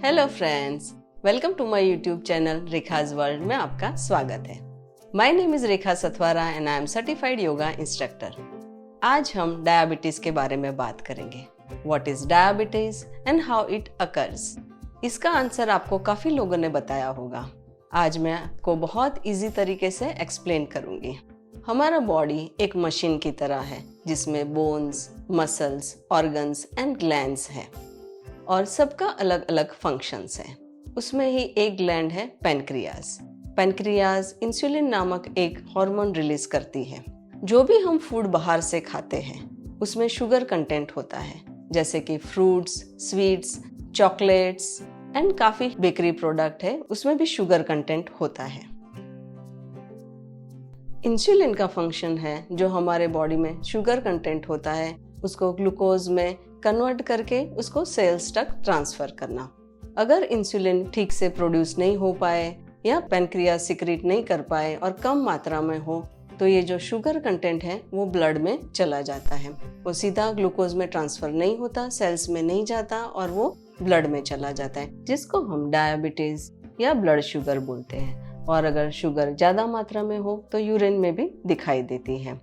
Hello friends, welcome to my YouTube channel Rekha's world में आपका स्वागत है। My name is Rekha Satwara and I am certified yoga instructor. आज हम डायबिटीज के बारे में बात करेंगे। What is diabetes and how it occurs. इसका आंसर आपको काफी लोगों ने बताया होगा। आज मैं आपको बहुत इजी तरीके से एक्सप्लेन करूंगी। हमारा बॉडी एक मशीन की तरह है जिसमें bones, muscles, organs and glands है और सबका अलग अलग फंक्शंस हैं। उसमें ही एक ग्लैंड है पैनक्रियाज। पैनक्रियाज इंसुलिन नामक एक हार्मोन रिलीज करती है। जो भी हम फूड बाहर से खाते हैं उसमें शुगर कंटेंट होता है, जैसे कि फ्रूट्स, स्वीट्स, चॉकलेट्स एंड काफी बेकरी प्रोडक्ट है, उसमें भी शुगर कंटेंट होता है। इंसुलिन का फंक्शन है जो हमारे बॉडी में शुगर कंटेंट होता है उसको ग्लूकोज में कन्वर्ट करके उसको सेल्स तक ट्रांसफर करना। अगर इंसुलिन ठीक से प्रोड्यूस नहीं हो पाए या पैनक्रियाज सिक्रीट नहीं कर पाए और कम मात्रा में हो तो ये जो शुगर कंटेंट है वो ब्लड में चला जाता है। वो सीधा ग्लूकोज में ट्रांसफर नहीं होता, सेल्स में नहीं जाता और वो ब्लड में चला जाता है, जिसको हम डायबिटीज या ब्लड शुगर बोलते हैं। और अगर शुगर ज्यादा मात्रा में हो तो यूरिन में भी दिखाई देती है।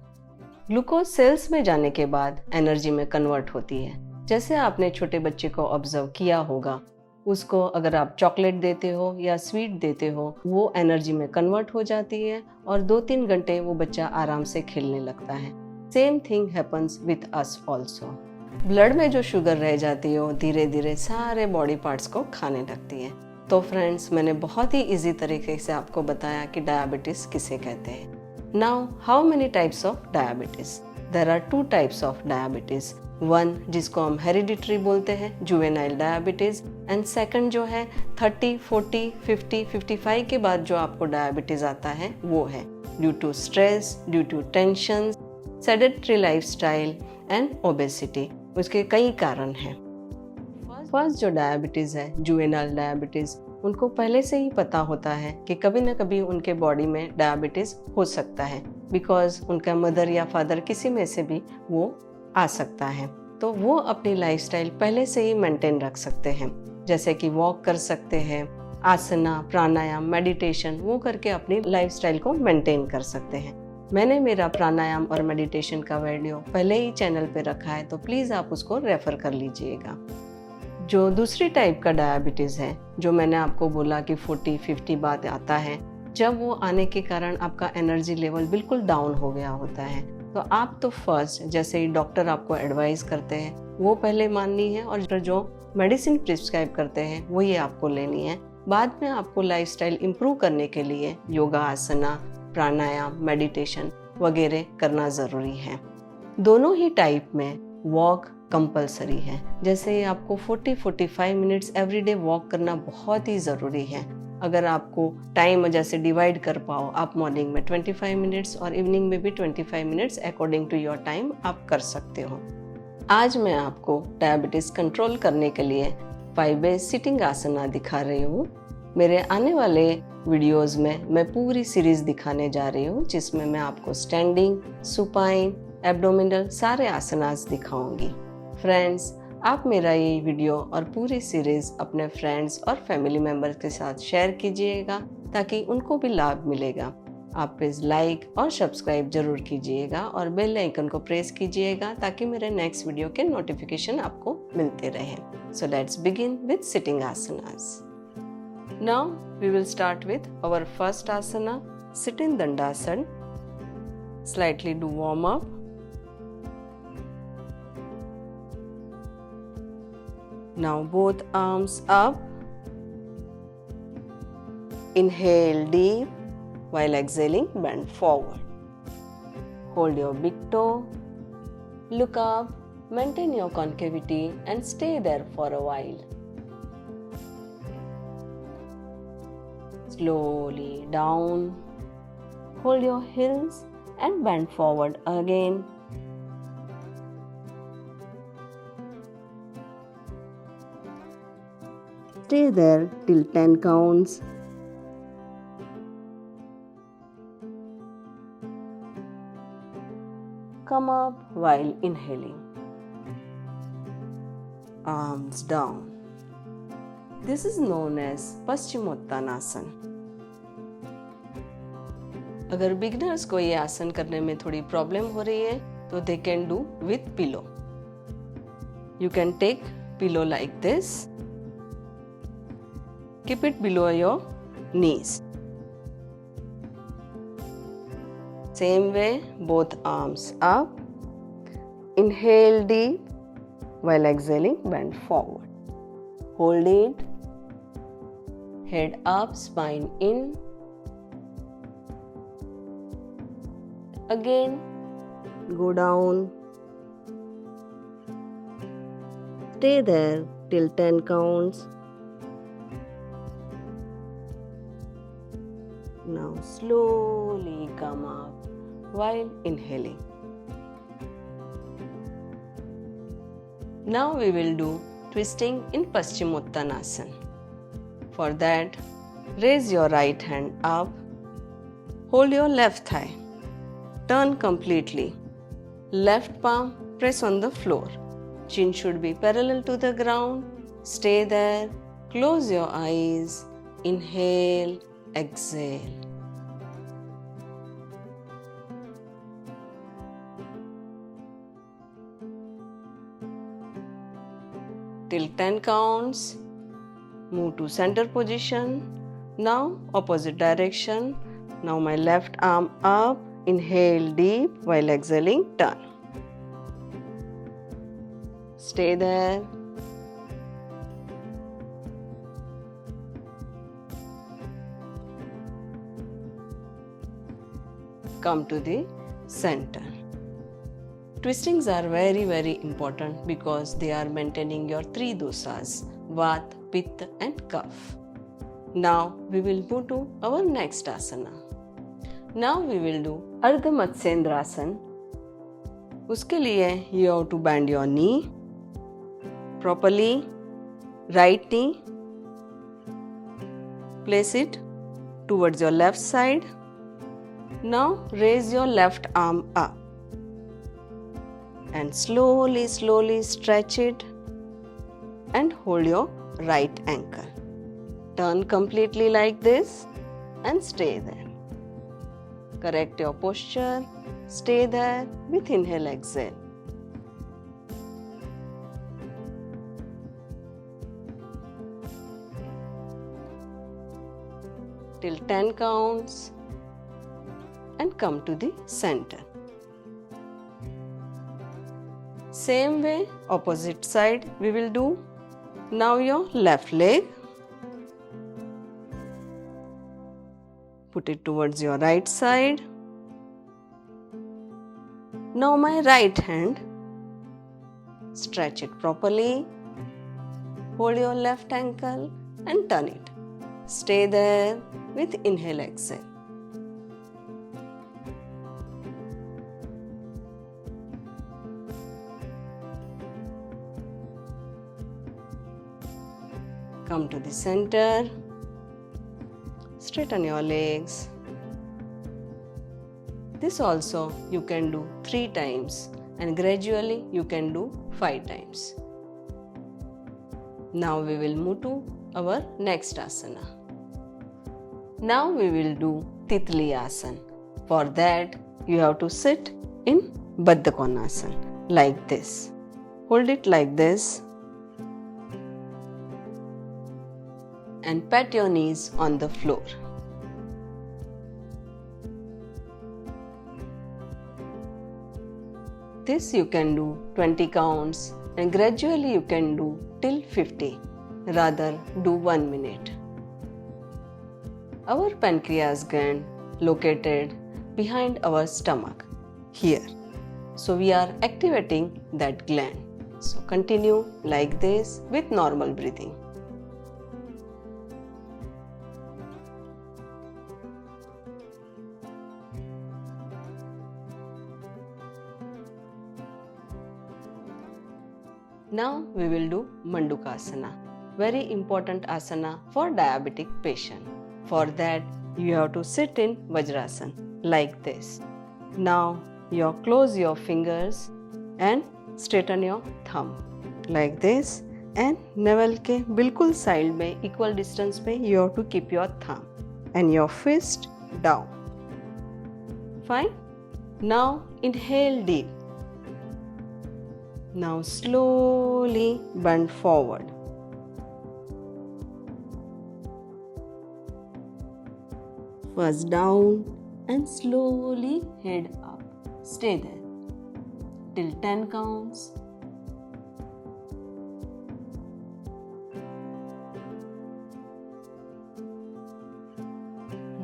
ग्लूकोज सेल्स में जाने के बाद एनर्जी में कन्वर्ट होती है। जैसे आपने छोटे बच्चे को ऑब्जर्व किया होगा, उसको अगर आप चॉकलेट देते हो या स्वीट देते हो वो एनर्जी में कन्वर्ट हो जाती है और 2-3 घंटे वो बच्चा आराम से खेलने लगता है। Same thing happens with us also. Blood में जो शुगर रह जाती है वो धीरे धीरे सारे बॉडी पार्ट्स को खाने लगती है। तो फ्रेंड्स, मैंने बहुत ही इजी तरीके से आपको बताया कि डायबिटीज किसे कहते हैं। Now how many types of diabetes? There are 2 types of diabetes. One जिसको हम हेरिडिटरी बोलते हैं, जुवेनाइल डायबिटीज, एंड सेकंड जो है 30, 40, 50, 55 के बाद जो आपको डायबिटीज आता है वो है due to stress, due to tension, sedentary lifestyle and obesity. उसके कई कारण हैं। फर्स्ट जो डायबिटीज है, जुवेनाइल डायबिटीज, उनको पहले से ही पता होता है कि कभी ना कभी उनके बॉडी में डायबिटीज हो सकता है, बिकॉज उनका मदर या फादर किसी में से भी वो आ सकता है। तो वो अपनी लाइफस्टाइल पहले से ही मेंटेन रख सकते हैं, जैसे कि वॉक कर सकते हैं, आसना, प्राणायाम, मेडिटेशन, वो करके अपनी लाइफस्टाइल को मेंटेन कर सकते हैं। मैंने मेरा प्राणायाम और मेडिटेशन का वीडियो पहले ही चैनल पे रखा है, तो प्लीज़ आप उसको रेफर कर लीजिएगा। जो दूसरी टाइप का डायबिटीज है, जो मैंने आपको बोला कि 40-50 बाद आता है, जब वो आने के कारण आपका एनर्जी लेवल बिल्कुल डाउन हो गया होता है, तो आप तो फर्स्ट जैसे ही डॉक्टर आपको एडवाइस करते हैं वो पहले माननी है और जो मेडिसिन प्रिस्क्राइब करते हैं वो ये आपको लेनी है। बाद में आपको लाइफस्टाइल इम्प्रूव करने के लिए योगा, आसना, प्राणायाम, मेडिटेशन वगैरह करना ज़रूरी है। दोनों ही टाइप में वॉक कंपलसरी है। जैसे आपको 40-45 मिनट्स एवरीडे वॉक करना बहुत ही ज़रूरी है। अगर आपको टाइम जैसे डिवाइड कर पाओ, आप मॉर्निंग में 25 मिनट्स और इवनिंग में भी 25 minutes according to your time आप कर सकते हो। आज मैं आपको डायबिटीज़ कंट्रोल करने के लिए 5 बेस सिटिंग आसना दिखा रही हूँ। मेरे आने वाले वीडियोस में मैं पूरी सीरीज दिखाने जा रही हूँ, जिसमें मैं आपको स्टैंडिंग, सुपाइन, एब्डोमिनल सारे आसनास दिखाऊंगी। फ्रेंड्स, आप मेरा ये वीडियो और पूरी सीरीज अपने फ्रेंड्स और फैमिली मेम्बर्स के साथ शेयर कीजिएगा ताकि उनको भी लाभ मिलेगा। आप प्लीज़ लाइक और सब्सक्राइब जरूर कीजिएगा और बेल आइकन को प्रेस कीजिएगा ताकि मेरे नेक्स्ट वीडियो के नोटिफिकेशन आपको मिलते रहे। So let's begin with sitting asanas. Now we will start with our first asana, sitting Dandasan. Slightly do warm up. Now both arms up. Inhale deep while exhaling, bend forward. Hold your big toe. Look up, maintain your concavity and stay there for a while. Slowly down. Hold your heels and bend forward again. Stay there till 10 counts. Come up while inhaling. Arms down. This is known as Paschimottanasana. अगर beginners को ये आसन करने में थोड़ी problem हो रही है तो they can do with pillow. You can take pillow like this. Keep it below your knees. Same way, both arms up. Inhale deep while exhaling, bend forward. Hold it. Head up, spine in. Again, go down. Stay there till 10 counts. Now slowly come up while inhaling. Now we will do twisting in Paschimottanasana. For that, raise your right hand up, hold your left thigh, turn completely. Left palm press on the floor. Chin should be parallel to the ground. Stay there. Close your eyes. Inhale, exhale. Till 10 counts. Move to center position. Now opposite direction. Now my left arm up. Inhale deep while exhaling, turn. Stay there. Come to the center. Twistings are very important because they are maintaining your three dosas, Vata, Pitta and Kapha. Now we will move to our next asana. Now we will do Ardha Matsyendrasana. उसके लिए you have to bend your knee properly. Right knee, place it towards your left side. Now raise your left arm up and slowly stretch it and hold your right ankle. Turn completely like this and stay there. Correct your posture. Stay there with inhale, exhale. Till 10 counts and come to the center. Same way, opposite side we will do. Now your left leg. Put it towards your right side. Now my right hand. Stretch it properly. Hold your left ankle and turn it. Stay there with inhale, exhale. Come to the center. Straighten your legs. This also you can do 3 times and gradually you can do 5 times. Now we will move to our next asana. Now we will do Titli Asana. For that you have to sit in Baddha Konasana like this. Hold it like this and pat your knees on the floor. This you can do 20 counts and gradually you can do till 50. Rather do 1 minute. Our pancreas gland located behind our stomach here. So we are activating that gland. So continue like this with normal breathing. Now we will do Mandukasana. Very important asana for diabetic patient. For that you have to sit in Vajrasana like this. Now close your fingers and straighten your thumb like this and navel के बिल्कुल side में equal distance पे you have to keep your thumb and your fist down. Fine. Now inhale deep. Now slowly bend forward. First down and slowly head up. Stay there till 10 counts.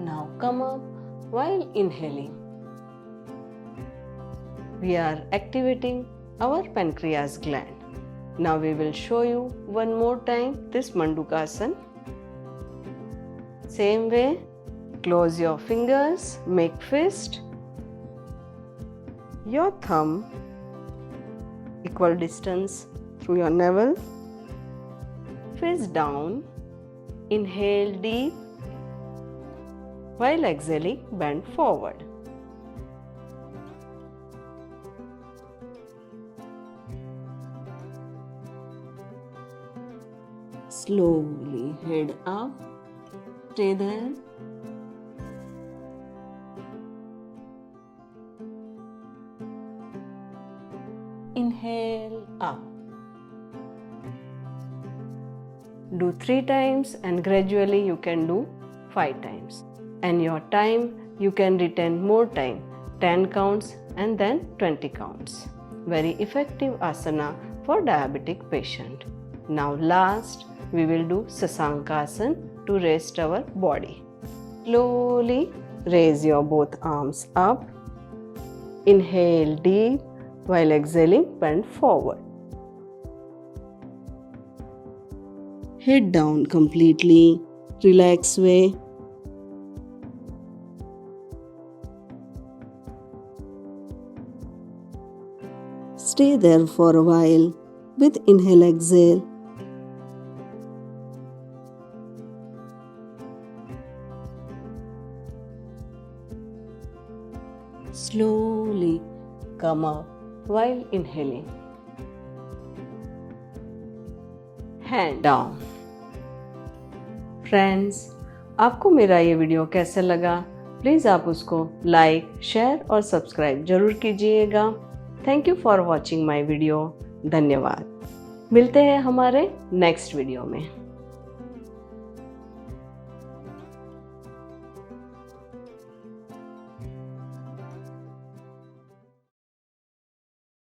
Now come up while inhaling. We are activating our pancreas gland. Now we will show you one more time this Mandukasana. Same way, close your fingers, make fist, your thumb equal distance through your navel, fist down, inhale deep, while exhaling bend forward. Slowly head up, stay there. Inhale up. Do 3 times and gradually you can do 5 times. And your time, you can retain more time, 10 counts and then 20 counts. Very effective asana for diabetic patient. Now last, we will do Sasankasana to rest our body. Slowly raise your both arms up. Inhale deep while exhaling bend forward. Head down completely, relax way. Stay there for a while with inhale exhale. Slowly come up while inhaling. Hand down. Friends, आपको मेरा ये video कैसा लगा? Please आप उसको like, share और subscribe जरूर कीजिएगा. Thank you for watching my video. धन्यवाद. मिलते हैं हमारे नेक्स्ट वीडियो में.